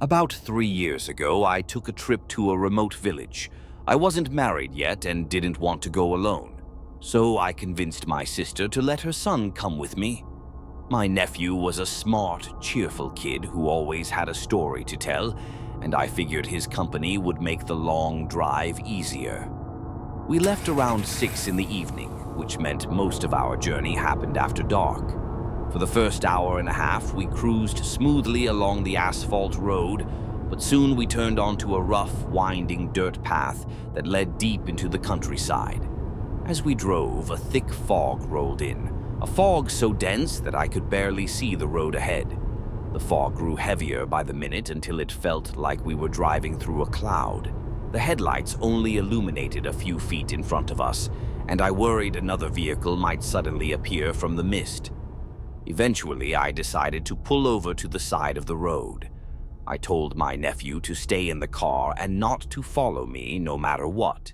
About 3 years ago, I took a trip to a remote village. I wasn't married yet and didn't want to go alone, so I convinced my sister to let her son come with me. My nephew was a smart, cheerful kid who always had a story to tell, and I figured his company would make the long drive easier. We left around 6 in the evening, which meant most of our journey happened after dark. For the first hour and a half, we cruised smoothly along the asphalt road, but soon we turned onto a rough, winding dirt path that led deep into the countryside. As we drove, a thick fog rolled in, a fog so dense that I could barely see the road ahead. The fog grew heavier by the minute until it felt like we were driving through a cloud. The headlights only illuminated a few feet in front of us, and I worried another vehicle might suddenly appear from the mist. Eventually, I decided to pull over to the side of the road. I told my nephew to stay in the car and not to follow me no matter what.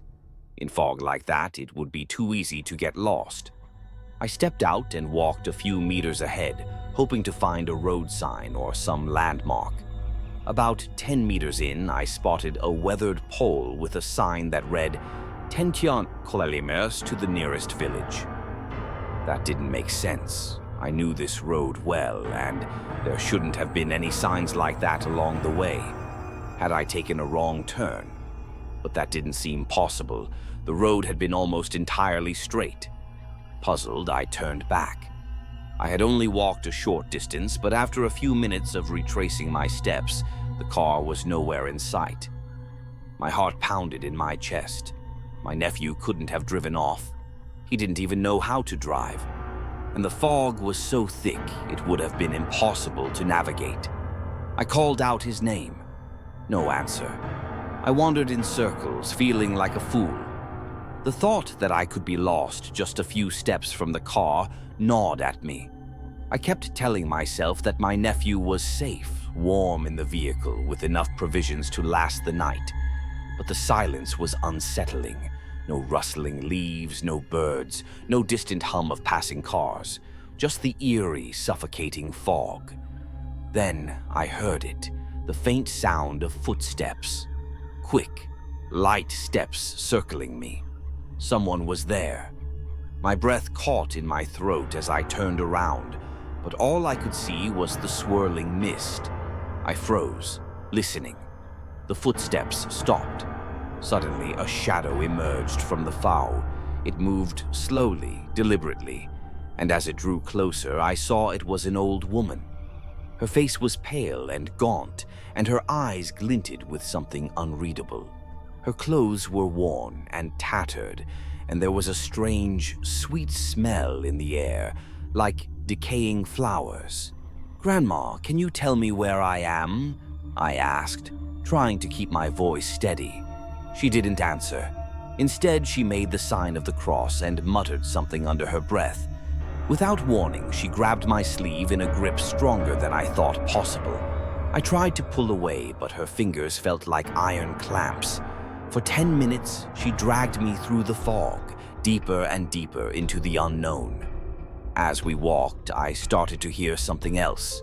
In fog like that, it would be too easy to get lost. I stepped out and walked a few meters ahead, hoping to find a road sign or some landmark. About 10 meters in, I spotted a weathered pole with a sign that read, "Tention Kolelimers" to the nearest village. That didn't make sense. I knew this road well, and there shouldn't have been any signs like that along the way. Had I taken a wrong turn? But that didn't seem possible. The road had been almost entirely straight. Puzzled, I turned back. I had only walked a short distance, but after a few minutes of retracing my steps, the car was nowhere in sight. My heart pounded in my chest. My nephew couldn't have driven off. He didn't even know how to drive. And the fog was so thick it would have been impossible to navigate. I called out his name. No answer. I wandered in circles, feeling like a fool. The thought that I could be lost just a few steps from the car gnawed at me. I kept telling myself that my nephew was safe, warm in the vehicle with enough provisions to last the night. But the silence was unsettling. No rustling leaves, no birds, no distant hum of passing cars, just the eerie, suffocating fog. Then I heard it, the faint sound of footsteps. Quick, light steps circling me. Someone was there. My breath caught in my throat as I turned around, but all I could see was the swirling mist. I froze, listening. The footsteps stopped. Suddenly, a shadow emerged from the foul. It moved slowly, deliberately, and as it drew closer, I saw it was an old woman. Her face was pale and gaunt, and her eyes glinted with something unreadable. Her clothes were worn and tattered, and there was a strange, sweet smell in the air, like decaying flowers. "Grandma, can you tell me where I am?" I asked, trying to keep my voice steady. She didn't answer. Instead, she made the sign of the cross and muttered something under her breath. Without warning, she grabbed my sleeve in a grip stronger than I thought possible. I tried to pull away, but her fingers felt like iron clamps. For 10 minutes, she dragged me through the fog, deeper and deeper into the unknown. As we walked, I started to hear something else.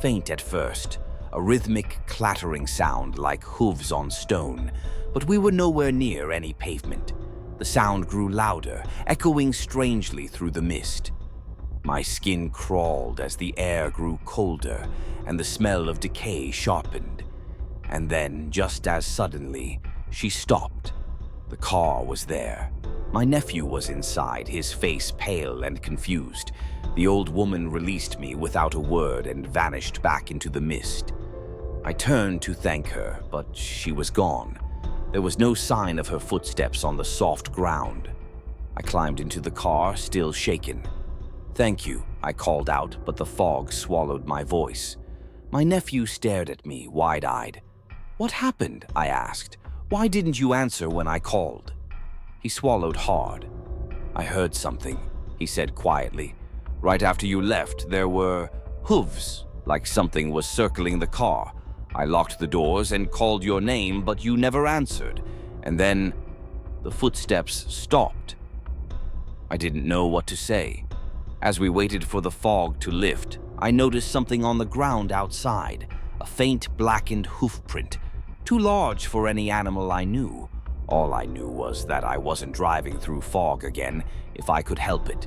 Faint at first, a rhythmic clattering sound like hooves on stone, but we were nowhere near any pavement. The sound grew louder, echoing strangely through the mist. My skin crawled as the air grew colder and the smell of decay sharpened. And then, just as suddenly, she stopped. The car was there. My nephew was inside, his face pale and confused. The old woman released me without a word and vanished back into the mist. I turned to thank her, but she was gone. There was no sign of her footsteps on the soft ground. I climbed into the car, still shaken. "Thank you," I called out, but the fog swallowed my voice. My nephew stared at me, wide-eyed. "What happened?" I asked. "Why didn't you answer when I called?" He swallowed hard. "I heard something," he said quietly. "Right after you left, there were hooves, like something was circling the car. I locked the doors and called your name, but you never answered. And then the footsteps stopped." I didn't know what to say. As we waited for the fog to lift, I noticed something on the ground outside, a faint blackened hoof print, too large for any animal I knew. All I knew was that I wasn't driving through fog again if I could help it.